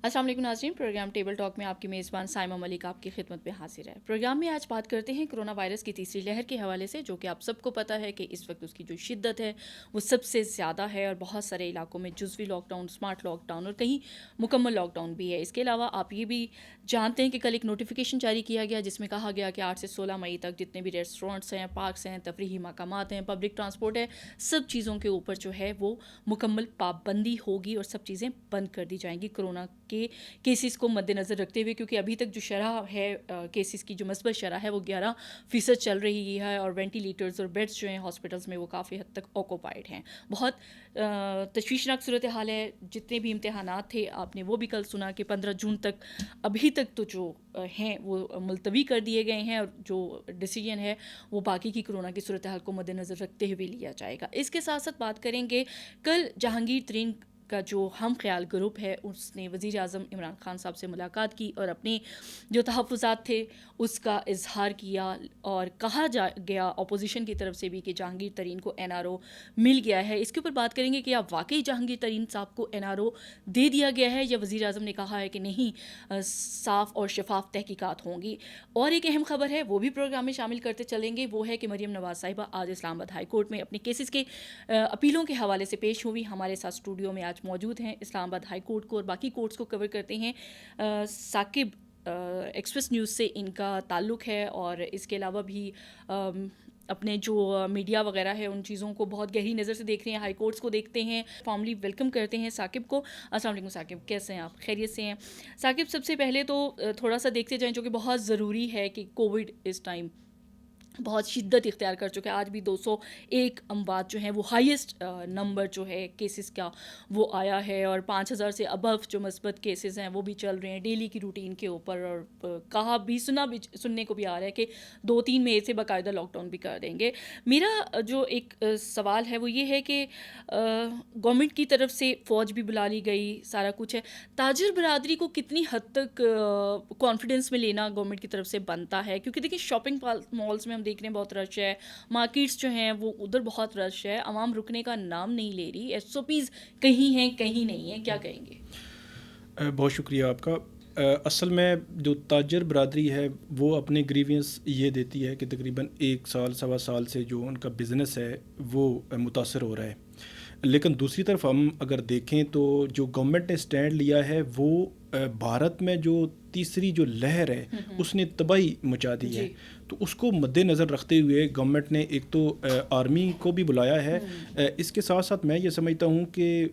السلام علیکم ناظرین، پروگرام ٹیبل ٹاک میں آپ کی میزبان سائمہ ملک آپ کی خدمت میں حاضر ہے۔ پروگرام میں آج بات کرتے ہیں کرونا وائرس کی تیسری لہر کے حوالے سے، جو کہ آپ سب کو پتہ ہے کہ اس وقت اس کی جو شدت ہے وہ سب سے زیادہ ہے، اور بہت سارے علاقوں میں جزوی lockdown, smart lockdown اور کہیں مکمل لاک ڈاؤن بھی ہے۔ اس کے علاوہ آپ یہ بھی جانتے ہیں کہ کل ایک نوٹیفیکیشن جاری کیا گیا جس میں کہا گیا کہ 8 سے 16 مئی تک جتنے بھی ریسٹورینٹس ہیں، پارکس ہیں، تفریحی مقامات ہیں، پبلک ٹرانسپورٹ ہے، سب چیزوں کے اوپر جو ہے وہ مکمل پابندی ہوگی اور سب چیزیں بند کر دی جائیں گی کورونا کے کیسز کو مد نظر رکھتے ہوئے، کیونکہ ابھی تک جو شرح ہے کیسز کی جو مثبت شرح ہے وہ 11% چل رہی ہے، اور وینٹیلیٹرز اور بیڈس جو ہیں ہاسپٹلس میں وہ کافی حد تک آکوپائڈ ہیں۔ بہت تشویشناک صورتحال ہے۔ جتنے بھی امتحانات تھے آپ نے وہ بھی کل سنا کہ 15 جون تک ابھی تک تو جو ہیں وہ ملتوی کر دیے گئے ہیں، اور جو ڈیسیجن ہے وہ باقی کی کرونا کی صورتحال کو مد نظر رکھتے ہوئے لیا جائے گا۔ اس کے ساتھ ساتھ بات کریں گے، کل جہانگیر ترین کا جو ہم خیال گروپ ہے اس نے وزیر اعظم عمران خان صاحب سے ملاقات کی اور اپنے جو تحفظات تھے اس کا اظہار کیا، اور کہا گیا اپوزیشن کی طرف سے بھی کہ جہانگیر ترین کو NRO مل گیا ہے۔ اس کے اوپر بات کریں گے کہ اب واقعی جہانگیر ترین صاحب کو NRO دے دیا گیا ہے، یا وزیر اعظم نے کہا ہے کہ نہیں، صاف اور شفاف تحقیقات ہوں گی۔ اور ایک اہم خبر ہے وہ بھی پروگرام میں شامل کرتے چلیں گے، وہ ہے کہ مریم نواز صاحبہ آج اسلام آباد ہائی کورٹ میں اپنے کیسز کے اپیلوں کے حوالے سے پیش ہوئی۔ ہمارے ساتھ اسٹوڈیو میں آج موجود ہیں اسلام آباد ہائی کورٹ کو اور باقی کورٹس کو کور کرتے ہیں ثاقب، ایکسپریس نیوز سے ان کا تعلق ہے، اور اس کے علاوہ بھی اپنے جو میڈیا وغیرہ ہے ان چیزوں کو بہت گہری نظر سے دیکھ رہے ہیں، ہائی کورٹس کو دیکھتے ہیں۔ فارملی ویلکم کرتے ہیں ثاقب کو۔ السلام علیکم ثاقب، کیسے ہیں آپ؟ خیریت سے ہیں؟ ثاقب، سب سے پہلے تو تھوڑا سا دیکھتے جائیں جو کہ بہت ضروری ہے کہ کووڈ اس ٹائم بہت شدت اختیار کر چکا ہے۔ آج بھی 201 اموات جو ہیں وہ ہائیسٹ نمبر جو ہے کیسز کا وہ آیا ہے، اور 5000 سے ابو جو مثبت کیسز ہیں وہ بھی چل رہے ہیں ڈیلی کی روٹین کے اوپر، اور کہا بھی سننے کو بھی آ رہا ہے کہ 2-3 مئی سے باقاعدہ لاک ڈاؤن بھی کر دیں گے۔ میرا جو ایک سوال ہے وہ یہ ہے کہ گورنمنٹ کی طرف سے فوج بھی بلا لی گئی، سارا کچھ ہے، تاجر برادری کو کتنی حد تک کانفیڈنس میں لینا گورنمنٹ کی طرف سے بنتا ہے؟ کیونکہ دیکھیں شاپنگ مالز میں ہم دیکھ رہے ہیں بہت رش ہے، مارکیٹس جو ہیں وہ ادھر بہت رش ہے، عوام رکنے کا نام نہیں لے رہی، SOPs کہیں ہیں کہیں نہیں ہیں، کیا کہیں گے؟ بہت شکریہ آپ کا۔ اصل میں جو تاجر برادری ہے وہ اپنے گریوینس یہ دیتی ہے کہ تقریباً 1 سال 1.25 سال سے جو ان کا بزنس ہے وہ متاثر ہو رہا ہے، لیکن دوسری طرف ہم اگر دیکھیں تو جو گورنمنٹ نے سٹینڈ لیا ہے وہ بھارت میں جو تیسری جو لہر ہے اس نے تباہی مچا دی ہے، تو اس کو مد نظر رکھتے ہوئے گورنمنٹ نے ایک تو آرمی کو بھی بلایا ہے۔ اس کے ساتھ ساتھ میں یہ سمجھتا ہوں کہ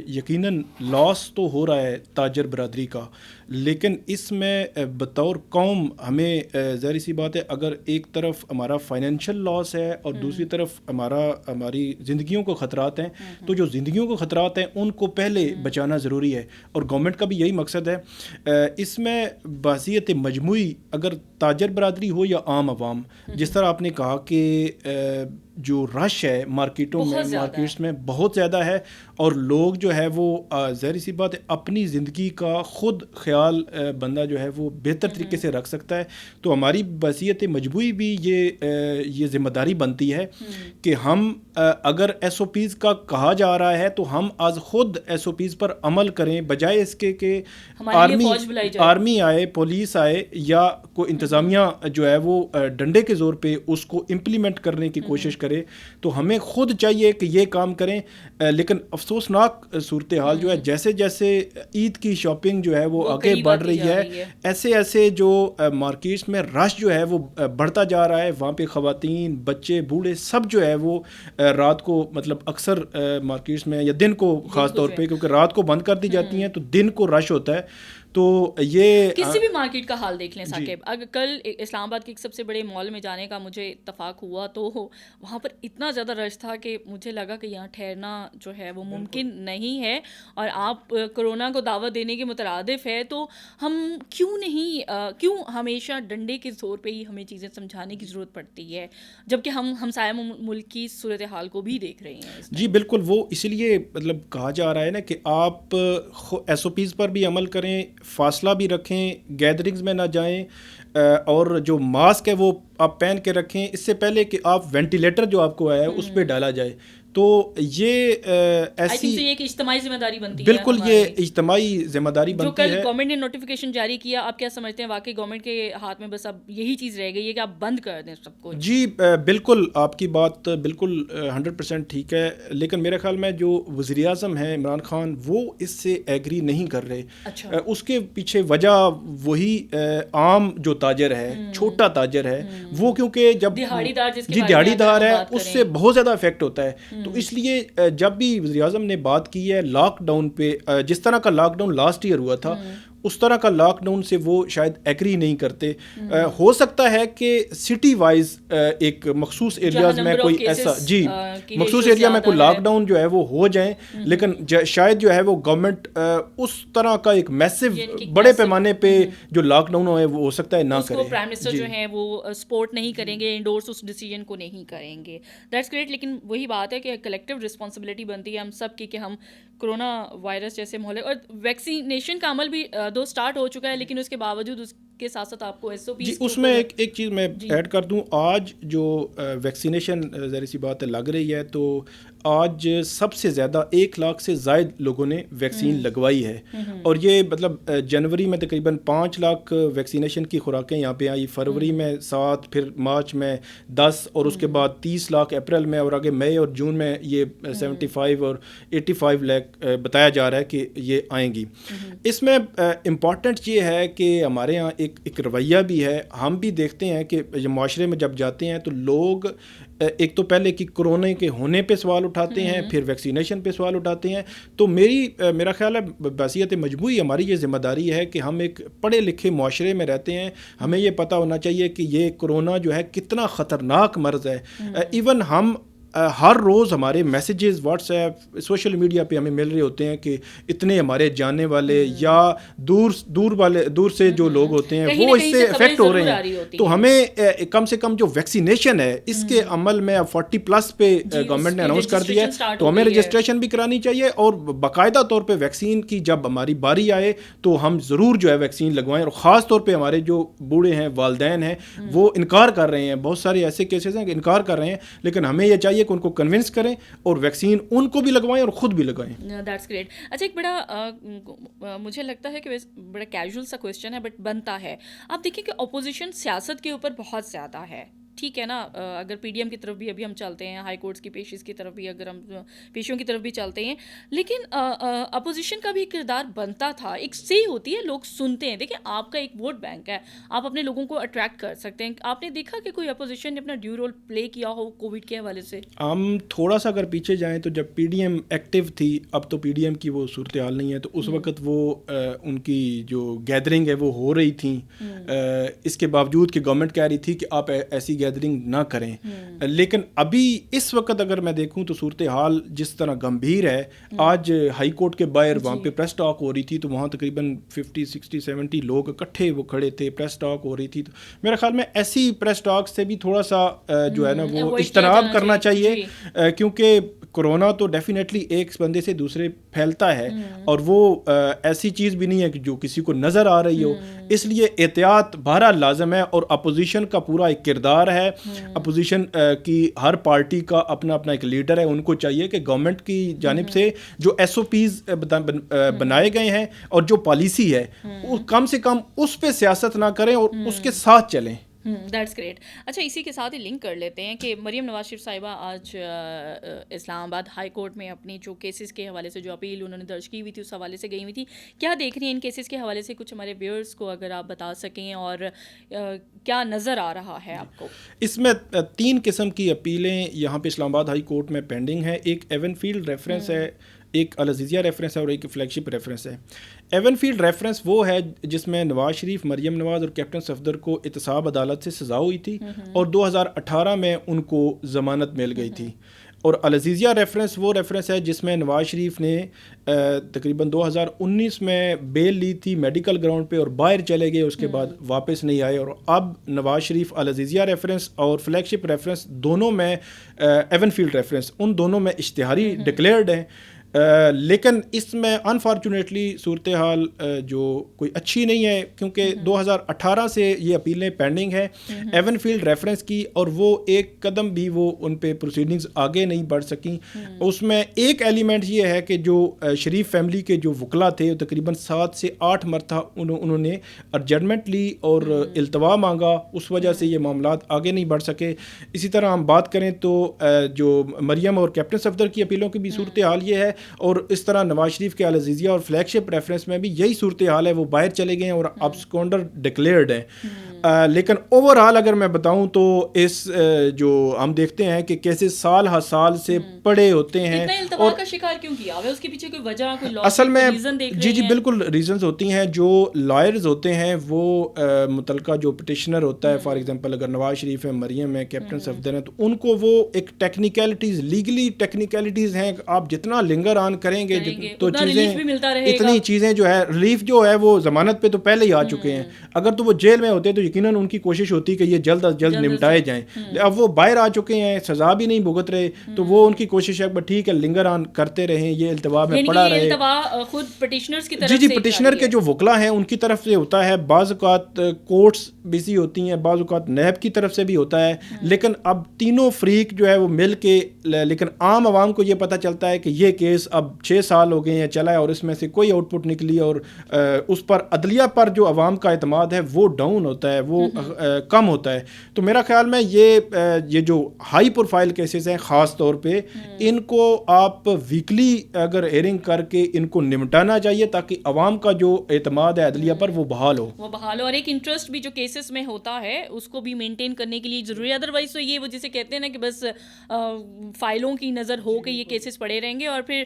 یقیناً لاس تو ہو رہا ہے تاجر برادری کا، لیکن اس میں بطور قوم ہمیں ظاہر سی بات ہے اگر ایک طرف ہمارا فائنینشیل لاس ہے اور دوسری طرف ہماری زندگیوں کو خطرات ہیں، تو جو زندگیوں کو خطرات ہیں ان کو پہلے بچانا ضروری ہے، اور گورنمنٹ کا بھی یہی مقصد ہے۔ اس میں بحیثیت مجموعی اگر تاجر برادری ہو یا عام عوام، جس طرح آپ نے کہا کہ جو رش ہے مارکیٹوں میں، مارکیٹس میں بہت زیادہ ہے، اور لوگ جو ہے وہ ظاہر سی بات ہے اپنی زندگی کا خود خیال بندہ جو ہے وہ بہتر طریقے سے رکھ سکتا ہے، تو ہماری بحیثیت مجموعی بھی یہ ذمہ داری بنتی ہے کہ ہم اگر SOPs کا کہا جا رہا ہے تو ہم آج خود SOPs پر عمل کریں، بجائے اس کے کہ آرمی آئے، پولیس آئے، یا کوئی انتظامیہ جو ہے وہ ڈنڈے کے زور پہ اس کو امپلیمنٹ کرنے کی کوشش کرے۔ تو ہمیں خود چاہیے کہ یہ کام کریں، لیکن افسوسناک صورتحال جو ہے جیسے جیسے عید کی شاپنگ جو ہے وہ آگے بڑھ رہی ہے، ایسے جو مارکیٹس میں رش جو ہے وہ بڑھتا جا رہا ہے، وہاں پہ خواتین، بچے، بوڑھے سب جو ہے وہ رات کو مطلب اکثر مارکیٹس میں یا دن کو خاص طور پہ، کیونکہ رات کو بند کر دی جاتی ہیں تو دن کو رش ہوتا ہے، تو یہ کسی بھی مارکیٹ کا حال دیکھ لیں ثاقب، اگر کل اسلام آباد کے ایک سب سے بڑے مال میں جانے کا مجھے اتفاق ہوا تو وہاں پر اتنا زیادہ رش تھا کہ مجھے لگا کہ یہاں ٹھہرنا جو ہے وہ ممکن نہیں ہے، اور آپ کرونا کو دعوت دینے کے مترادف ہے، تو ہم کیوں ہمیشہ ڈنڈے کے زور پہ ہی ہمیں چیزیں سمجھانے کی ضرورت پڑتی ہے، جبکہ ہم ہمسایہ ملک کی صورتحال کو بھی دیکھ رہے ہیں؟ جی بالکل، وہ اسی لیے مطلب کہا جا رہا ہے نا کہ آپ SOPs پر بھی عمل کریں، فاصلہ بھی رکھیں، گیدرنگز میں نہ جائیں، اور جو ماسک ہے وہ آپ پہن کے رکھیں، اس سے پہلے کہ آپ وینٹیلیٹر جو آپ کو آیا ہے اس پہ ڈالا جائے، تو یہ ایسی یہ ایک اجتماعی ذمہ داری بنتی ہے. بالکل یہ اجتماعی ذمہ داری جو بنتی کل ہے. گورنمنٹ نے نوٹیفیکیشن جاری کیا, آپ کیا سمجھتے ہیں واقعی گورنمنٹ کے ہاتھ میں بس اب یہی چیز رہ گئی ہے کہ آپ بند کر دیں سب کچھ؟ جی بالکل آپ کی بات بالکل 100% ٹھیک ہے, لیکن میرے خیال میں جو وزیر اعظم ہیں عمران خان وہ اس سے ایگری نہیں کر رہے. اس کے پیچھے وجہ وہی عام جو تاجر ہے, چھوٹا تاجر ہے, وہ کیونکہ جب دہاڑی دار ہے اس سے بہت زیادہ افیکٹ ہوتا ہے. تو اس لیے جب بھی وزیر اعظم نے بات کی ہے لاک ڈاؤن پہ, جس طرح کا لاک ڈاؤن لاسٹ ایئر ہوا تھا اس طرح کا لاک ڈاؤن سے وہ شاید ایگری نہیں کرتے. ہو سکتا ہے کہ سٹی وائز ایک مخصوص ایریاز میں کوئی ایسا مخصوص ایریا میں کوئی لاک ڈاؤن جو ہے وہ ہو جائیں, لیکن شاید جو ہے وہ گورنمنٹ اس طرح کا ایک میسو بڑے پیمانے پہ جو لاک ڈاؤن ہے وہ ہو سکتا ہے نہ کرے. پرائم منسٹر جو ہیں وہ سپورٹ نہیں کریں گے, انڈورس اس ڈیسیجن کو نہیں کریں گے. That's great. لیکن وہی بات ہے کہ کلیکٹیو رسپانسبلٹی بنتی ہے ہم سب کی کہ ہم کرونا وائرس جیسے ماحول, اور ویکسینیشن کا عمل بھی دو سٹارٹ ہو چکا ہے, لیکن اس کے باوجود اس کے ساتھ ساتھ آپ کو ایس او پی اس میں ایک چیز میں ایڈ کر دوں. آج جو ویکسینیشن ظاہر سی بات ہے لگ رہی ہے, تو آج سب سے زیادہ 1 لاکھ سے زائد لوگوں نے ویکسین لگوائی ہے, اور یہ مطلب جنوری میں تقریباً 5 لاکھ ویکسینیشن کی خوراکیں یہاں پہ آئی, فروری میں 7, پھر مارچ میں 10, اور اس کے بعد 30 لاکھ اپریل میں, اور آگے مئی اور جون میں یہ 75 اور 85 لاکھ بتایا جا رہا ہے کہ یہ آئیں گی. اس میں امپورٹنٹ یہ ہے کہ ہمارے یہاں ایک رویہ بھی ہے. ہم بھی دیکھتے ہیں کہ معاشرے میں جب جاتے ہیں تو لوگ ایک تو پہلے کہ کرونا کے ہونے پہ سوال اٹھاتے ہیں, پھر ویکسینیشن پہ سوال اٹھاتے ہیں. تو میرا خیال ہے بحیثیت مجموعی ہماری یہ ذمہ داری ہے کہ ہم ایک پڑھے لکھے معاشرے میں رہتے ہیں, ہمیں یہ پتہ ہونا چاہیے کہ یہ کرونا جو ہے کتنا خطرناک مرض ہے. ایون ہم ہر روز ہمارے messages what's app social media پہ ہمیں مل رہے ہوتے ہیں کہ اتنے ہمارے جاننے والے یا دور سے جو لوگ ہوتے ہیں وہ اس سے افیکٹ ہو رہے ہیں. تو ہمیں کم سے کم جو ویکسینیشن ہے اس کے عمل میں 40+ پہ گورنمنٹ نے اناؤنس کر دیا ہے, تو ہمیں رجسٹریشن بھی کرانی چاہیے, اور باقاعدہ طور پہ ویکسین کی جب ہماری باری آئے تو ہم ضرور جو ہے ویکسین لگوائیں. اور خاص طور پہ ہمارے جو بوڑھے ہیں, والدین ہیں, وہ انکار کر رہے ہیں. بہت سارے ایسے کیسز ہیں کہ انکار کر رہے ہیں, لیکن ہمیں یہ چاہیے کہ ان کو کنونس کریں اور ویکسین ان کو بھی لگوائیں اور خود بھی لگائیں. That's great. اچھا, ایک بڑا مجھے لگتا ہے کہ بڑا کیجول سا کویسچن ہے بٹ بنتا ہے. آپ دیکھیں کہ اپوزیشن سیاست کے اوپر بہت زیادہ ہے, ٹھیک ہے نا. اگر پی ڈی ایم کی طرف بھی ابھی ہم چلتے ہیں, ہائی کورٹس کی پیشیز کی طرف بھی اگر ہم پیشیوں کی طرف بھی چلتے ہیں, لیکن اپوزیشن کا بھی کردار بنتا تھا. ایک صحیح ہوتی ہے, لوگ سنتے ہیں. دیکھیں آپ کا ایک ووٹ بینک ہے, آپ اپنے لوگوں کو اٹریکٹ کر سکتے ہیں. آپ نے دیکھا کہ کوئی اپوزیشن نے اپنا ڈیو رول پلے کیا ہو کووڈ کے حوالے سے؟ ہم تھوڑا سا اگر پیچھے جائیں تو جب پی ڈی ایم ایکٹیو تھی, اب تو پی ڈی ایم کی وہ صورتحال نہیں ہے, تو اس وقت وہ ان کی جو گیدرنگ ہے وہ ہو رہی تھیں, اس کے باوجود کہ گورنمنٹ کہہ رہی تھی کہ آپ ایسی گیدرنگ نہ کریں. لیکن ابھی اس وقت اگر میں دیکھوں تو صورتحال جس طرح گمبھیر ہے, آج ہائی کورٹ کے باہر وہاں پہ پریس ٹاک ہو رہی تھی, تو وہاں تقریباً 50 60 70 لوگ اکٹھے وہ کھڑے تھے, پریس ٹاک ہو رہی تھی. تو میرے خیال میں ایسی پریس ٹاک سے بھی تھوڑا سا جو ہے نا وہ اجتناب کرنا چاہیے, کیونکہ کرونا تو ڈیفینیٹلی ایک بندے سے دوسرے پھیلتا ہے, اور وہ ایسی چیز بھی نہیں ہے کہ جو کسی کو نظر آ رہی ہو. اس لیے احتیاط بہرحال لازم ہے, اور اپوزیشن کا پورا ایک کردار ہے. اپوزیشن کی ہر پارٹی کا اپنا ایک لیڈر ہے, ان کو چاہیے کہ گورنمنٹ کی جانب سے جو ایس او پیز بنائے گئے ہیں اور جو پالیسی ہے کم سے کم اس پہ سیاست نہ کریں اور اس کے ساتھ چلیں. That's great. اچھا, اسی کے ساتھ ہی لنک کر لیتے ہیں کہ مریم نواز شریف صاحبہ آج اسلام آباد ہائی کورٹ میں اپنی جو کیسز کے حوالے سے جو اپیل انہوں نے درج کی ہوئی تھی اس حوالے سے گئی ہوئی تھی. کیا دیکھ رہی ہیں ان کیسز کے حوالے سے؟ کچھ ہمارے ویورز کو اگر آپ بتا سکیں, اور کیا نظر آ رہا ہے آپ کو؟ اس میں 3 قسم کی اپیلیں یہاں پہ اسلام آباد ہائی کورٹ میں پینڈنگ ہے. ایک ایون فیلڈ ریفرنس ہے, ایک العزیزیہ ریفرنس ہے, اور ایک فلیگ شپ ریفرنس ہے. ایون فیلڈ ریفرنس وہ ہے جس میں نواز شریف, مریم نواز اور کیپٹن صفدر کو احتساب عدالت سے سزا ہوئی تھی, اور 2018 میں ان کو ضمانت مل گئی تھی. اور العزیزیہ ریفرنس وہ ریفرنس ہے جس میں نواز شریف نے تقریباً 2019 میں بیل لی تھی میڈیکل گراؤنڈ پہ, اور باہر چلے گئے, اس کے بعد واپس نہیں آئے. اور اب نواز شریف العزیزیہ ریفرنس اور فلیگ شپ ریفرنس دونوں میں ایون فیلڈ ریفرنس ان دونوں میں اشتہاری ڈکلیئرڈ ہیں. لیکن اس میں انفارچونیٹلی صورتحال جو کوئی اچھی نہیں ہے، کیونکہ 2018 سے یہ اپیلیں پینڈنگ ہیں ایون فیلڈ ریفرنس کی، اور وہ ایک قدم بھی وہ ان پہ پروسیڈنگز آگے نہیں بڑھ سکیں. اس میں ایک ایلیمنٹ یہ ہے کہ جو شریف فیملی کے جو وکلا تھے تقریباً 7 سے 8 مرتبہ انہوں نے ارجنمنٹ لی اور التوا مانگا، اس وجہ سے یہ معاملات آگے نہیں بڑھ سکے. اسی طرح ہم بات کریں تو جو مریم اور کیپٹن صفدر کی اپیلوں کی بھی صورتحال یہ ہے، اور اس طرح نواز شریف کے العزیزیہ اور فلیگ شپ ریفرنس میں بھی یہی صورتحال ہے، وہ باہر چلے گئے ہیں اور ابسکونڈر ڈکلیئرڈ ہیں. لیکن اوور آل اگر میں بتاؤں تو اس جو ہم دیکھتے ہیں کہ کیسے سال ہر سال سے پڑے ہوتے ہیں. اتنا التوا کا شکار کیوں کیا ہوا ہے؟ اس کے پیچھے کوئی وجہ، کوئی اصل میں ریزن دیکھ رہے جی ہیں؟ بالکل ریزنز ہوتی ہیں. جو لائرز ہوتے ہیں وہ متعلقہ جو پٹیشنر ہوتا ہے، فار ایگزامپل اگر نواز شریف ہے، مریم ہے، کیپٹن صفدر ہیں، تو ان کو وہ ایک ٹیکنیکلٹیز، لیگلی ٹیکنیکلٹیز ہیں، آپ جتنا لنگر آن کریں گے تو چیزیں اتنی چیزیں جو ہے ریلیف جو ہے وہ ضمانت پہ تو پہلے ہی آ چکے ہیں. اگر تو وہ جیل میں ہوتے تو یقیناً ان کی کوشش ہوتی کہ یہ جلد از جلد نمٹائے جائیں. اب وہ باہر آ چکے ہیں، سزا بھی نہیں بھگت رہے، تو وہ ان کی کوشش ہے ٹھیک ہے لنگر آن کرتے رہیں، یہ التوا میں پڑا رہے. خود پٹیشنرز کی طرف جی پٹیشنر کے جو وکلا ہیں ان کی طرف سے ہوتا ہے، بعض اوقات کورٹس بزی ہوتی ہیں، بعض اوقات نیب کی طرف سے بھی ہوتا ہے. لیکن اب تینوں فریق جو ہے وہ مل کے، لیکن عام عوام کو یہ پتہ چلتا ہے کہ یہ کیس اب 6 سال ہو گئے ہیں چلا ہے اور اس میں سے کوئی آؤٹ پٹ نکلی، اور اس پر عدلیہ پر جو عوام کا اعتماد ہے وہ ڈاؤن ہوتا ہے، وہ کم ہوتا ہے. تو میرا خیال میں یہ جو ہائی پروفائل کیسز ہیں خاص طور پہ، ان کو آپ ویکلی اگر ہیئرنگ کر کے ان کو نمٹانا چاہیے تاکہ عوام کا جو اعتماد ہے عدلیہ پر وہ بحال ہو. اور ایک انٹرسٹ بھی جو کیسز میں ہوتا ہے اس کو بھی مینٹین کرنے کے لیے ضروری ہے. ادروائز تو یہ وہ جسے کہتے ہیں نا کہ بس فائلوں کی نظر ہو کے یہ کیسز پڑے رہیں گے، اور پھر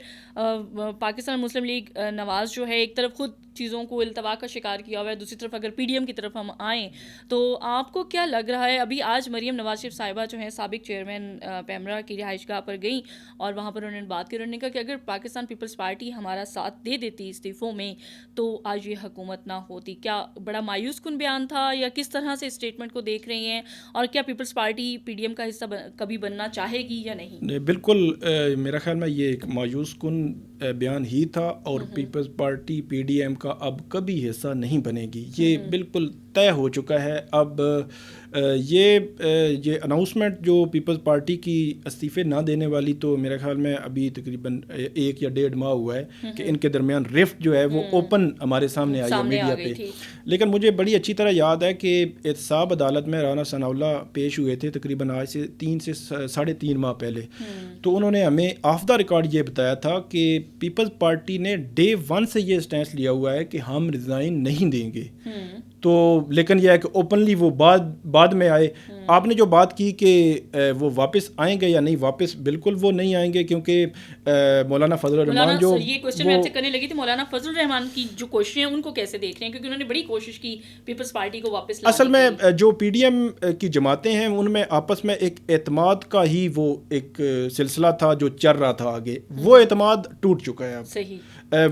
پاکستان مسلم لیگ نواز جو ہے ایک طرف خود چیزوں کو التوا کا شکار کیا ہوا ہے، دوسری طرف اگر پی ڈی ایم کی طرف ہم آئیں تو آپ کو کیا لگ رہا ہے؟ ابھی آج مریم نواز شریف صاحبہ جو ہیں سابق چیئرمین پیمرا کی رہائش گاہ پر گئیں اور وہاں پر انہوں نے بات کی، انہوں نے کہا کہ اگر پاکستان پیپلز پارٹی ہمارا ساتھ دے دیتی استعفوں میں تو آج یہ حکومت نہ ہوتی. کیا بڑا مایوس کن بیان تھا یا کس طرح سے اسٹیٹمنٹ کو دیکھ رہی ہیں، اور کیا Peoples Party P D M کا حصہ کبھی بننا چاہے گی یا نہیں؟ بالکل میرا خیال میں یہ ایک مایوس کن بیان ہی تھا، اور Peoples Party P D M کا اب کبھی حصہ نہیں بنے گی، یہ بالکل طے ہو چکا ہے. اب یہ اناؤنسمنٹ جو پیپلز پارٹی کی استعفے نہ دینے والی، تو میرے خیال میں ابھی تقریباً 1 یا 1.5 ماہ ہوا ہے کہ ان کے درمیان رفٹ جو ہے وہ اوپن ہمارے سامنے آئی ہے میڈیا پہ. لیکن مجھے بڑی اچھی طرح یاد ہے کہ احتساب عدالت میں رانا ثناء اللہ پیش ہوئے تھے تقریباً آج سے 3 سے 3.5 ماہ پہلے. تو انہوں نے ہمیں آف دا ریکارڈ یہ بتایا تھا کہ پیپلز پارٹی نے ڈے 1 سے یہ اسٹینس لیا ہوا ہے کہ ہم ریزائن نہیں دیں گے. تو لیکن یہ ہے کہ اوپنلی وہ بعد میں آئے. آپ نے جو بات کی کہ وہ واپس آئیں گے یا نہیں، واپس بالکل وہ نہیں آئیں گے، کیونکہ مولانا فضل الرحمان جو یہ کوشچن میں آپ سے کرنے لگی تھی، مولانا فضل الرحمان کی جو کوششیں ہیں ان کو کیسے دیکھ رہے ہیں؟ کیونکہ انہوں نے بڑی کوشش کی پیپلز پارٹی کو واپس لانے. اصل میں جو پی ڈی ایم کی جماعتیں ہیں ان میں آپس میں ایک اعتماد کا ہی وہ ایک سلسلہ تھا جو چل رہا تھا آگے، وہ اعتماد ٹوٹ چکا ہے اب. صحیح.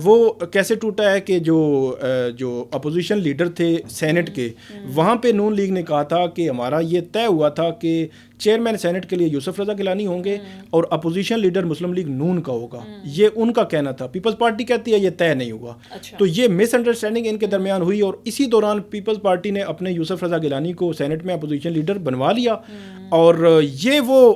وہ کیسے ٹوٹا ہے کہ جو اپوزیشن لیڈر تھے سینٹ کے، وہاں پہ نون لیگ نے کہا تھا کہ ہمارا یہ طے ہوا تھا کہ چیئرمین سینٹ کے لیے یوسف رضا گیلانی ہوں گے اور اپوزیشن لیڈر مسلم لیگ نون کا ہوگا. یہ ان کا کہنا تھا. پیپلز پارٹی کہتی ہے یہ طے نہیں ہوا. تو یہ مس انڈرسٹینڈنگ ان کے درمیان ہوئی، اور اسی دوران پیپلز پارٹی نے اپنے یوسف رضا گیلانی کو سینٹ میں اپوزیشن لیڈر بنوا لیا، اور یہ وہ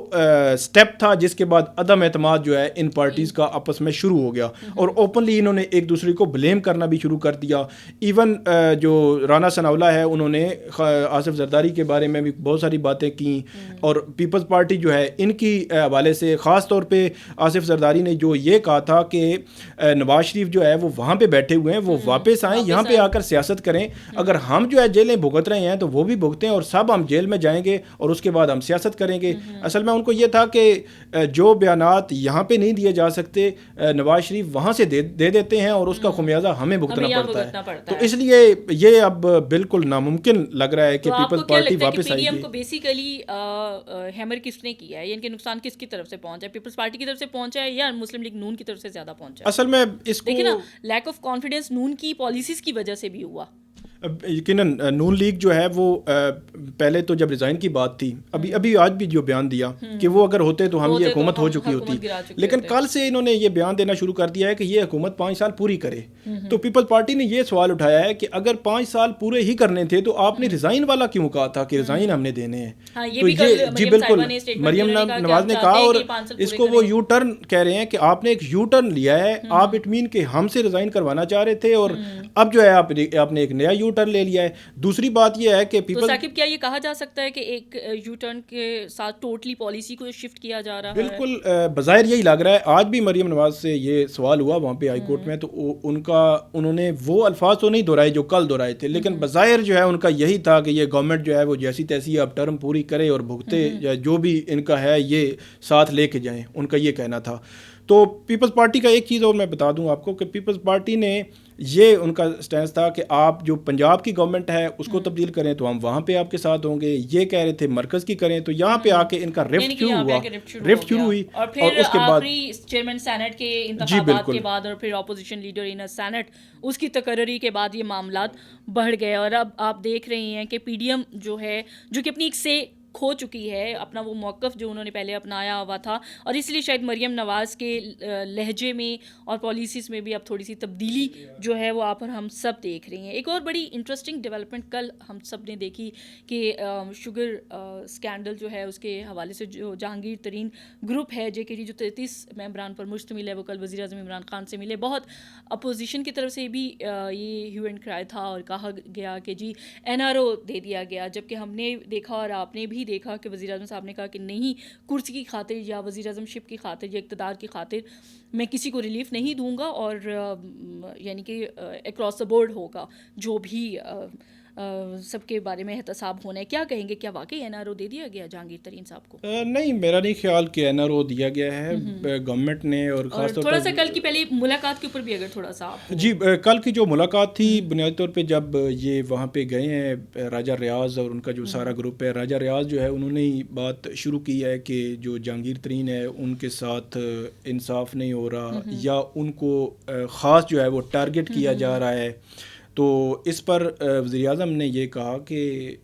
سٹیپ تھا جس کے بعد عدم اعتماد جو ہے ان پارٹیز کا آپس میں شروع ہو گیا، اور اوپنلی انہوں نے ایک دوسرے کو بلیم کرنا بھی شروع کر دیا. ایون جو رانا ثناء اللہ ہے انہوں نے آصف زرداری کے بارے میں بھی بہت ساری باتیں کی، اور پیپلز پارٹی جو ہے ان کی حوالے سے خاص طور پہ آصف زرداری نے جو یہ کہا تھا کہ نواز شریف جو ہے وہ وہاں پہ بیٹھے ہوئے ہیں، وہ واپس آئیں، یہاں پہ آ کر سیاست کریں. اگر ہم جو ہے جیلیں بھگت رہے ہیں تو وہ بھی بھگتیں، اور سب ہم جیل میں جائیں گے اور اس کے بعد ہم سیاست کریں گے. اصل میں ان کو یہ تھا کہ جو بیانات یہاں پہ نہیں دیے جا سکتے نواز شریف وہاں سے دے دیتے ہیں، اور اس کا خمیازہ ہمیں بھگتنا پڑتا ہے. تو اس لیے یہ اب بالکل ناممکن لگ رہا ہے کہ پیپلز پارٹی واپس آئے گی. کو بیسیکلی ہیمر کس نے کیا ہے، ان کے نقصان کس کی طرف سے پہنچا ہے؟ پیپلز پارٹی کی طرف سے پہنچا ہے یا مسلم لیگ نون کی طرف سے زیادہ پہنچا ہے؟ اصل میں اس کو دیکھیں نا، لیک آف کانفیڈنس نون کی پالیسیز کی وجہ سے بھی ہوا. یقیناً نون لیگ جو ہے وہ پہلے تو جب ریزائن کی بات تھی، ابھی آج بھی جو بیان دیا کہ وہ اگر ہوتے تو ہم یہ حکومت ہو چکی ہوتی، لیکن کل سے انہوں نے یہ بیان دینا شروع کر دیا ہے کہ یہ حکومت 5 سال پوری کرے. تو پیپلز پارٹی نے یہ سوال اٹھایا ہے کہ اگر 5 سال پورے ہی کرنے تھے تو آپ نے ریزائن والا کیوں کہا تھا کہ ریزائن ہم نے دینے ہیں. تو یہ جی بالکل مریم نواز نے کہا، اور اس کو وہ یو ٹرن کہہ رہے ہیں کہ آپ نے ایک یو ٹرن لیا ہے. آپ اٹ مین کہ ہم سے ریزائن کروانا چاہ رہے تھے اور اب جو ہے آپ نے ایک نیا یو ٹرن لے لیا ہے. دوسری بات یہ ہے کہ تو ثاقب کیا یہ کہا جا سکتا ہے کہ ایک یو ٹرن کے ساتھ ٹوٹلی پالیسی کو شفٹ کیا جا رہا ہے؟ بالکل بظاہر یہی لگ رہا ہے. آج بھی مریم نواز سے یہ سوال ہوا وہاں پہ ہائی کورٹ میں، تو انہوں نے وہ الفاظ تو نہیں دہرائے جو کل دہرائے تھے، لیکن بظاہر جو ہے ان کا یہی تھا کہ یہ گورنمنٹ جو ہے وہ جیسی تیسی اب ٹرم پوری کرے اور بھگتے یا جو بھی ان کا ہے یہ ساتھ لے کے جائیں، ان کا یہ کہنا تھا. تو پیپلز پارٹی کا ایک چیز اور میں بتا دوں آپ کو کہ پیپلز پارٹی نے یہ ان کا سٹینس تھا کہ آپ جو پنجاب کی گورنمنٹ ہے اس کو تبدیل کریں تو ہم وہاں پہ آپ کے ساتھ ہوں گے. یہ کہہ رہے تھے مرکز کی کریں، تو یہاں پہ آ کے ان کا رفٹ شروع ہوئی اور پھر اس کے بعد چیئرمین سینٹ کے انتخابات کے بعد اور پھر اپوزیشن لیڈر ان سینٹ اس کی تقرری کے بعد یہ معاملات بڑھ گئے. اور اب آپ دیکھ رہے ہیں کہ پی ڈی ایم جو ہے جو کہ اپنی ایک سے کھو چکی ہے اپنا وہ موقف جو انہوں نے پہلے اپنایا ہوا تھا، اور اس لیے شاید مریم نواز کے لہجے میں اور پالیسیز میں بھی اب تھوڑی سی تبدیلی جو ہے وہ آپ اور ہم سب دیکھ رہے ہیں. ایک اور بڑی انٹرسٹنگ ڈیولپمنٹ کل ہم سب نے دیکھی کہ شوگر اسکینڈل جو ہے اس کے حوالے سے جو جہانگیر ترین گروپ ہے JKT جو 33 ممبران پر مشتمل ہے، وہ کل وزیر اعظم عمران خان سے ملے. بہت اپوزیشن کی طرف سے بھی یہ ہیو اینڈ کرائے تھا اور کہا گیا کہ جی NRO دے دیا گیا، جبکہ ہم نے دیکھا اور آپ نے بھی دیکھا کہ وزیر اعظم صاحب نے کہا کہ نہیں، کرسی کی خاطر یا وزیر اعظم شپ کی خاطر یا اقتدار کی خاطر میں کسی کو ریلیف نہیں دوں گا، اور یعنی کہ اکراس دا بورڈ ہوگا جو بھی سب کے بارے میں احتساب ہونا ہے. کیا کہیں گے، کیا واقعی NRO دے دیا گیا جہانگیر ترین صاحب کو؟ نہیں، میرا نہیں خیال کہ NRO دیا گیا ہے گورنمنٹ نے. اور خاص طور پر تھوڑا سا کل کی پہلے ملاقات کے اوپر بھی اگر تھوڑا سا جی کل کی جو ملاقات تھی بنیادی طور پہ جب یہ وہاں پہ گئے ہیں راجہ ریاض اور ان کا جو سارا گروپ ہے، راجہ ریاض جو ہے انہوں نے بات شروع کی ہے کہ جو جہانگیر ترین ہے ان کے ساتھ انصاف نہیں ہو رہا یا ان کو خاص جو ہے وہ ٹارگٹ کیا جا رہا ہے. تو اس پر وزیر اعظم نے یہ کہا کہ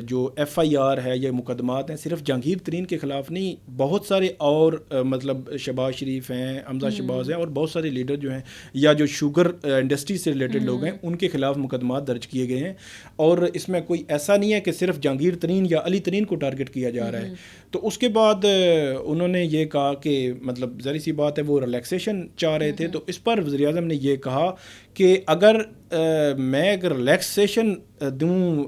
جو FIR ہے یہ مقدمات ہیں صرف جہانگیر ترین کے خلاف نہیں، بہت سارے اور مطلب شہباز شریف ہیں، حمزہ شہباز ہیں اور بہت سارے لیڈر جو ہیں یا جو شوگر انڈسٹری سے ریلیٹڈ لوگ ہیں ان کے خلاف مقدمات درج کیے گئے ہیں. اور اس میں کوئی ایسا نہیں ہے کہ صرف جہانگیر ترین یا علی ترین کو ٹارگٹ کیا جا رہا ہے. تو اس کے بعد انہوں نے یہ کہا کہ مطلب ظاہر سی بات ہے وہ ریلیکسیشن چاہ رہے تھے. تو اس پر وزیر اعظم نے یہ کہا کہ اگر ریلیکسیشن دوں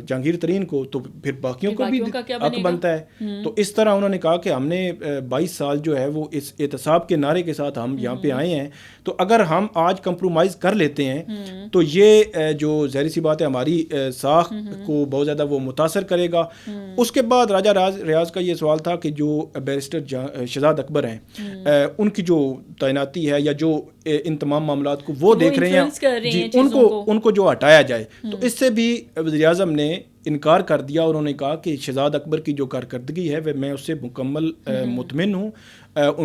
جہانگیر ترین کو تو پھر باقیوں کو بھی حق بنتا ہے. تو اس طرح انہوں نے کہا کہ ہم نے 22 سال جو ہے وہ اس احتساب کے نعرے کے ساتھ ہم یہاں پہ آئے ہیں، تو اگر ہم آج کمپرومائز کر لیتے ہیں تو یہ جو ظاہر سی بات ہے ہماری ساکھ کو بہت زیادہ وہ متاثر کرے گا. اس کے بعد راجہ ریاض کا یہ سوال تھا کہ جو بیرسٹر شہزاد اکبر ہیں ان کی جو تعیناتی ہے یا جو ان تمام معاملات کو وہ دیکھ رہے ہیں جی ان کو جو ہٹایا جائے. تو اس سے بھی وزیر اعظم نے انکار کر دیا اور انہوں نے کہا کہ شہزاد اکبر کی جو کارکردگی ہے میں اس سے مکمل مطمئن ہوں،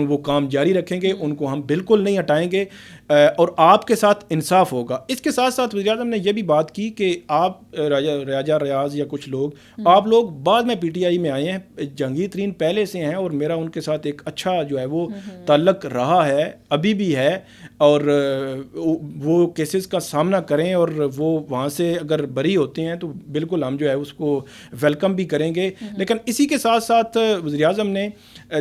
وہ کام جاری رکھیں گے، ان کو ہم بالکل نہیں ہٹائیں گے اور آپ کے ساتھ انصاف ہوگا. اس کے ساتھ ساتھ وزیر اعظم نے یہ بھی بات کی کہ آپ راجہ ریاض یا کچھ لوگ آپ لوگ بعد میں PTI میں آئے ہیں، جہانگیر ترین پہلے سے ہیں اور میرا ان کے ساتھ ایک اچھا جو ہے وہ تعلق رہا ہے، ابھی بھی ہے، اور وہ کیسز کا سامنا کریں اور وہ وہاں سے اگر بری ہوتے ہیں تو بالکل ہم جو ہے اس کو ویلکم بھی کریں گے. لیکن اسی کے ساتھ ساتھ وزیر اعظم نے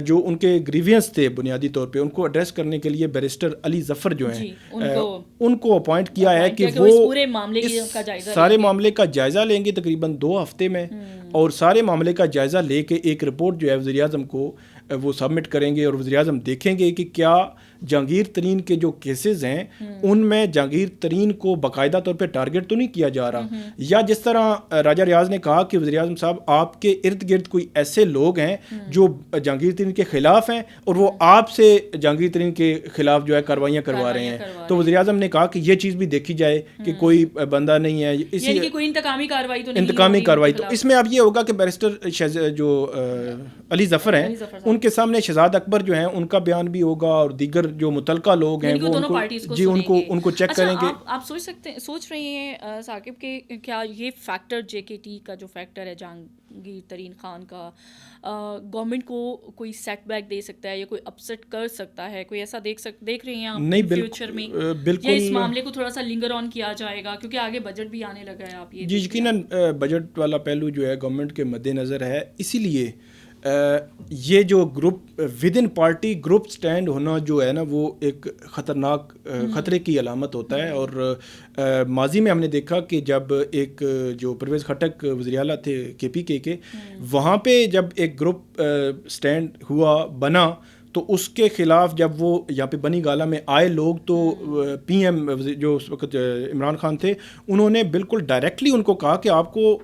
جو ان کے گریوینس تھے بنیادی طور پہ ان کو ایڈریس کرنے کے لیے بیرسٹر علی ظفر جو ہیں ان کو اپوائنٹ کیا ہے کہ وہ سارے معاملے کا جائزہ لیں گے تقریباً 2 ہفتے میں، اور سارے معاملے کا جائزہ لے کے ایک رپورٹ جو ہے وزیر اعظم کو وہ سبمٹ کریں گے اور وزیر اعظم دیکھیں گے کہ کیا جہانگیر ترین کے جو کیسز ہیں ان میں جہانگیر ترین کو باقاعدہ طور پہ ٹارگٹ تو نہیں کیا جا رہا، یا جس طرح راجہ ریاض نے کہا کہ وزیر اعظم صاحب آپ کے ارد گرد کوئی ایسے لوگ ہیں جو جہانگیر ترین کے خلاف ہیں اور وہ آپ سے جہانگیر ترین کے خلاف جو ہے کاروائیاں کروا رہے ہیں. تو وزیر اعظم نے کہا کہ یہ چیز بھی دیکھی جائے کہ کوئی بندہ نہیں ہے اسی انتقامی کارروائی. تو اس میں اب یہ ہوگا کہ بیرسٹر جو علی ظفر ہیں ان کے سامنے شہزاد اکبر جو ہیں ان کا بیان بھی ہوگا اور دیگر دیگر جو متعلقہ لوگ ہیں وہ دونوں پارٹیز کو جی ان کو چیک کریں گے. آپ سوچ رہے ہیں ثاقب کہ کیا یہ فیکٹر JKT کا جو فیکٹر ہے جہانگیر ترین خان کا گورنمنٹ کو کوئی سیٹ بیک دے سکتا ہے یا کوئی اپسٹ کر سکتا ہے؟ کوئی ایسا دیکھ رہے ہیں آپ فیوچر میں، یا اس معاملے کو تھوڑا سا لنگر آن کیا جائے گا کیونکہ آگے بجٹ بھی آنے لگا ہے؟ آپ یہ جی یقیناً بجٹ والا پہلو جو ہے گورنمنٹ کے مد نظر ہے، اسی لیے یہ جو group with in party group stand ہونا جو ہے نا وہ ایک خطرناک خطرے کی علامت ہوتا ہے. اور ماضی میں ہم نے دیکھا کہ جب ایک جو پرویز خٹک وزیر اعلیٰ تھے KPK کے، وہاں پہ جب ایک گروپ سٹینڈ ہوا بنا تو اس کے خلاف جب وہ یہاں پہ بنی گالہ میں آئے لوگ تو PM جو اس وقت عمران خان تھے انہوں نے بالکل ڈائریکٹلی ان کو کہا کہ آپ کو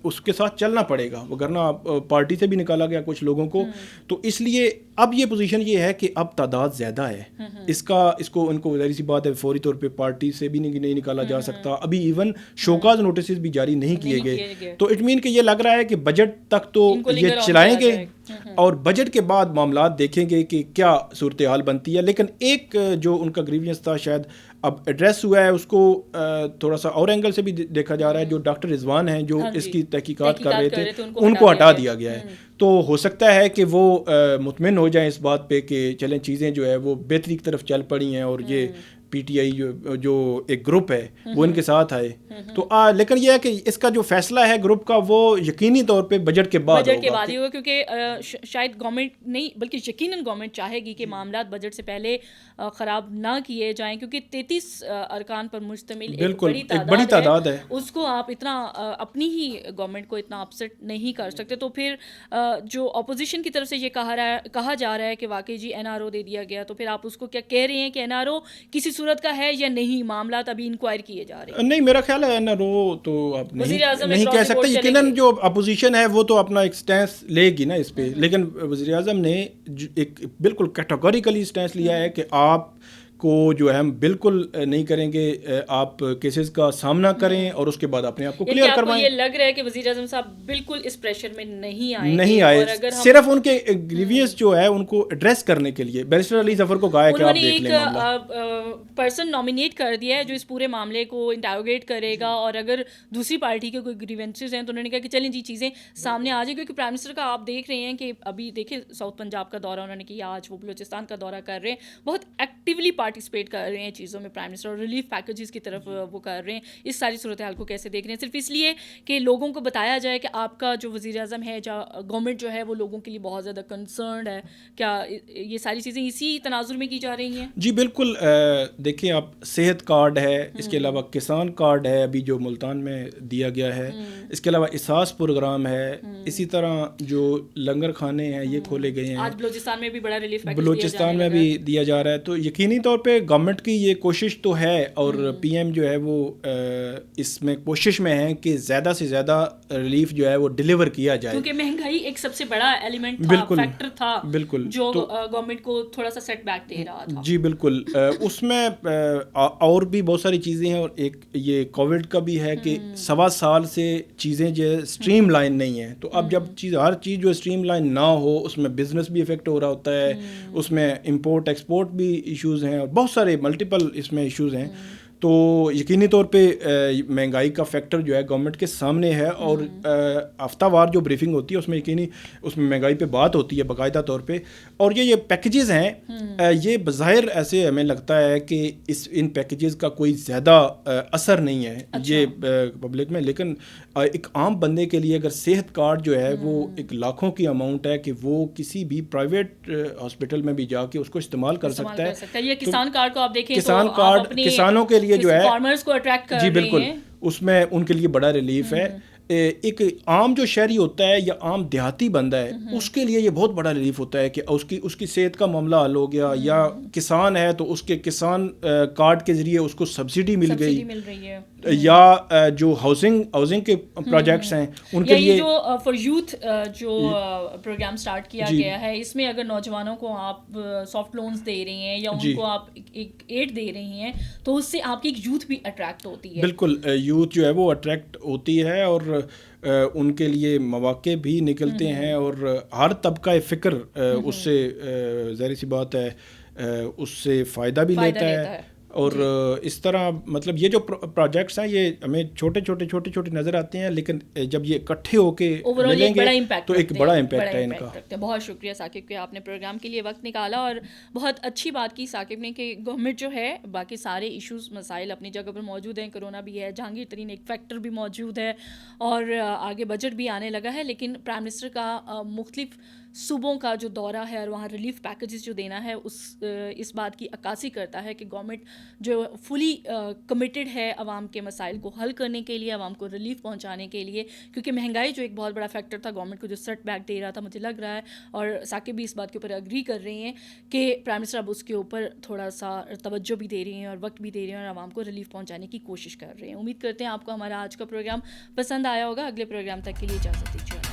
اس کے ساتھ چلنا پڑے گا، وگرنہ پارٹی سے بھی نکالا گیا کچھ لوگوں کو. تو اس لیے اب یہ پوزیشن یہ ہے کہ اب تعداد زیادہ ہے، اس کو ان کو ظاہر سی بات ہے فوری طور پہ پارٹی سے بھی نہیں نکالا جا سکتا. ابھی ایون شوکاز نوٹسز بھی جاری نہیں کیے گئے، تو اٹ مین کہ یہ لگ رہا ہے کہ بجٹ تک تو یہ چلائیں گے اور بجٹ کے بعد معاملات دیکھیں گے کہ کیا صورتحال بنتی ہے. لیکن ایک جو ان کا گریوینس تھا شاید اب ایڈریس ہوا ہے، اس کو تھوڑا سا اور اینگل سے بھی دیکھا جا رہا ہے. جو ڈاکٹر رضوان ہیں جو اس کی تحقیقات کر رہے تھے ان کو ہٹا دیا گیا ہے. تو ہو سکتا ہے کہ وہ مطمئن ہو جائیں اس بات پہ کہ چلیں چیزیں جو ہے وہ بہتری کی طرف چل پڑی ہیں اور یہ PTI جو ایک گروپ ہے وہ ان کے ساتھ آئے. تو لیکن یہ ہے کہ اس کا جو فیصلہ ہے گروپ کا وہ یقینی طور پہ بجٹ کے بعد ہی ہوگا، کیونکہ شاید گورنمنٹ نہیں بلکہ یقیناً گورنمنٹ چاہے گی کہ معاملات بجٹ سے پہلے خراب نہ کیے جائیں، کیونکہ 33 ارکان پر مشتمل ایک بڑی تعداد ہے، اس کو آپ اتنا اپنی ہی گورنمنٹ کو اتنا اپسٹ نہیں کر سکتے. تو پھر جو اپوزیشن کی طرف سے یہ کہا جا رہا ہے کہ واقعی جی NRO دے دیا گیا، تو پھر آپ اس کو کیا کہہ رہے ہیں کہ NRO کسی صورت کا ہے یا نہیں؟ معاملات ابھی انکوائر کیے جا رہے ہیں. نہیں میرا خیال ہے NRO تو آپ نہیں کہہ سکتے. یقیناً جو اپوزیشن ہے وہ تو اپنا ایک سٹینس لے گی نا اس پہ، لیکن وزیر اعظم نے ایک بالکل کیٹیگوریکلی سٹینس لیا ہے کہ آپ کو جو ہے ہم بالکل نہیں کریں گے، آپ کیسز کا سامنا کریں اور اس کے بعد اپنے آپ کو کلیئر کروائیں. یہ لگ رہا ہے کہ وزیر اعظم صاحب بالکل اس پریشر میں نہیں آئے، صرف ان کے گریوینس جو ہے ان کو ایڈریس کرنے کے لیے بیرسٹر علی ظفر کو کہا ہے کہ آپ دیکھ لیں. ایک پرسن نامینیٹ کر دیا ہے جو اس پورے معاملے کو انٹروگیٹ کرے گا، اور اگر دوسری پارٹی کے کوئی گریوینسز ہیں تو انہوں نے کہا کہ چلیں جی چیزیں سامنے آ جائیں. کیونکہ پرائم منسٹر کا آپ دیکھ رہے ہیں کہ ابھی دیکھیں ساؤتھ پنجاب کا دورہ انہوں نے کیا، آج وہ بلوچستان کا دورہ کر رہے ہیں، بہت ایکٹیولی پارٹیسپیٹ کر رہے ہیں چیزوں میں پرائم منسٹر، اور ریلیف پیکیجز کی طرف وہ کر رہے ہیں. اس ساری صورتحال کو کیسے دیکھ رہے ہیں؟ صرف اس لیے کہ لوگوں کو بتایا جائے کہ آپ کا جو وزیر اعظم ہے، گورنمنٹ جو ہے وہ لوگوں کے لیے بہت زیادہ کنسرنڈ ہے. کیا یہ ساری چیزیں اسی تناظر میں کی جا رہی ہیں؟ جی بالکل. دیکھیں آپ صحت کارڈ ہے، اس کے علاوہ کسان کارڈ ہے ابھی جو ملتان میں دیا گیا ہے، اس کے علاوہ احساس پروگرام ہے، اسی طرح جو لنگر خانے ہیں یہ کھولے گئے ہیں. آج بلوچستان میں بھی بڑا ریلیف پیکیج بلوچستان میں بھی دیا جا رہا ہے. تو یقینی طور پہ گورنمنٹ کی یہ کوشش تو ہے، اور PM جو ہے وہ اس میں کوشش میں ہے کہ زیادہ سے زیادہ ریلیف جو ہے وہ ڈیلیور کیا جائے، کیونکہ مہنگائی ایک سب سے بڑا ایلیمنٹ تھا، فیکٹر تھا بالکل جو گورنمنٹ کو تھوڑا سا سیٹ بیک دے رہا تھا. جی بالکل. اس میں اور بھی بہت ساری چیزیں ہیں، اور ایک یہ کووڈ کا بھی ہے کہ 1.25 سال سے چیزیں جو ہے اسٹریم لائن نہیں ہیں. تو اب جب ہر چیز جو اسٹریم لائن نہ ہو اس میں بزنس بھی افیکٹ ہو رہا ہوتا ہے، اس میں امپورٹ ایکسپورٹ بھی ایشوز ہیں، اور بہت سارے ملٹیپل اس میں ایشوز ہیں. تو یقینی طور پہ مہنگائی کا فیکٹر جو ہے گورنمنٹ کے سامنے ہے، اور ہفتہ وار جو بریفنگ ہوتی ہے اس میں مہنگائی پہ بات ہوتی ہے باقاعدہ طور پہ. اور یہ پیکیجز ہیں، یہ بظاہر ایسے ہمیں لگتا ہے کہ ان پیکیجز کا کوئی زیادہ اثر نہیں ہے یہ پبلک میں، لیکن ایک عام بندے کے لیے اگر صحت کارڈ جو ہے وہ ایک لاکھوں کی اماؤنٹ ہے کہ وہ کسی بھی پرائیویٹ ہاسپٹل میں بھی جا کے اس کو استعمال کر سکتا ہے. یہ کسان کارڈ کو آپ دیکھیں، کسان کارڈ کسانوں کے لیے جو ہے فارمرز کو اٹریکٹ کر رہے ہیں. جی بالکل، اس میں ان کے لیے بڑا ریلیف ہے. ایک عام جو شہری ہوتا ہے یا عام دیہاتی بندہ ہے اس کے لیے یہ بہت بڑا ریلیف ہوتا ہے کہ اس کی صحت کا معاملہ حل ہو گیا، یا کسان ہے تو اس کے کسان کارڈ کے ذریعے اس کو سبسڈی مل گئی، یا جو ہاؤسنگ کے پروجیکٹس ہیں ان کے لیے جو فار یوتھ جو پروگرام سٹارٹ کیا گیا ہے، اس میں اگر نوجوانوں کو آپ سافٹ لونز دے رہی ہیں یا ان کو آپ ایک ایڈ دے رہی ہیں تو اس سے آپ کی ایک یوتھ بھی اٹریکٹ ہوتی ہے. بالکل، یوتھ جو ہے وہ اٹریکٹ ہوتی ہے، اور ان کے لیے مواقع بھی نکلتے ہیں، اور ہر طبقہ فکر اس سے ظاہر سی بات ہے اس سے فائدہ بھی لیتا ہے اور اس طرح مطلب یہ جو پروجیکٹس ہیں یہ ہمیں چھوٹے چھوٹے نظر آتے ہیں، لیکن جب یہ اکٹھے ہو کے ملیں گے تو ایک بڑا امپیکٹ ہے ان کا۔ بہت شکریہ ثاقب کہ آپ نے پروگرام کے لیے وقت نکالا اور بہت اچھی بات کی ثاقب نے کہ گورنمنٹ جو ہے باقی سارے ایشوز مسائل اپنی جگہ پر موجود ہیں، کرونا بھی ہے، جہانگیر ترین ایک فیکٹر بھی موجود ہے اور آگے بجٹ بھی آنے لگا ہے، لیکن پرائم منسٹر کا مختلف صوبوں کا جو دورہ ہے اور وہاں ریلیف پیکیجز جو دینا ہے اس بات کی عکاسی کرتا ہے کہ گورنمنٹ جو فلی کمیٹڈ ہے عوام کے مسائل کو حل کرنے کے لیے، عوام کو ریلیف پہنچانے کے لیے، کیونکہ مہنگائی جو ایک بہت بڑا فیکٹر تھا گورنمنٹ کو جو سیٹ بیک دے رہا تھا، مجھے لگ رہا ہے اور ثاقب بھی اس بات کے اوپر اگری کر رہے ہیں کہ پرائم منسٹر اب اس کے اوپر تھوڑا سا توجہ بھی دے رہے ہیں اور وقت بھی دے رہے ہیں اور عوام کو ریلیف پہنچانے کی کوشش کر رہے ہیں۔ امید کرتے ہیں آپ کو ہمارا آج کا پروگرام پسند آیا ہوگا۔ اگلے پروگرام تک کے لیے اجازت دیجیے۔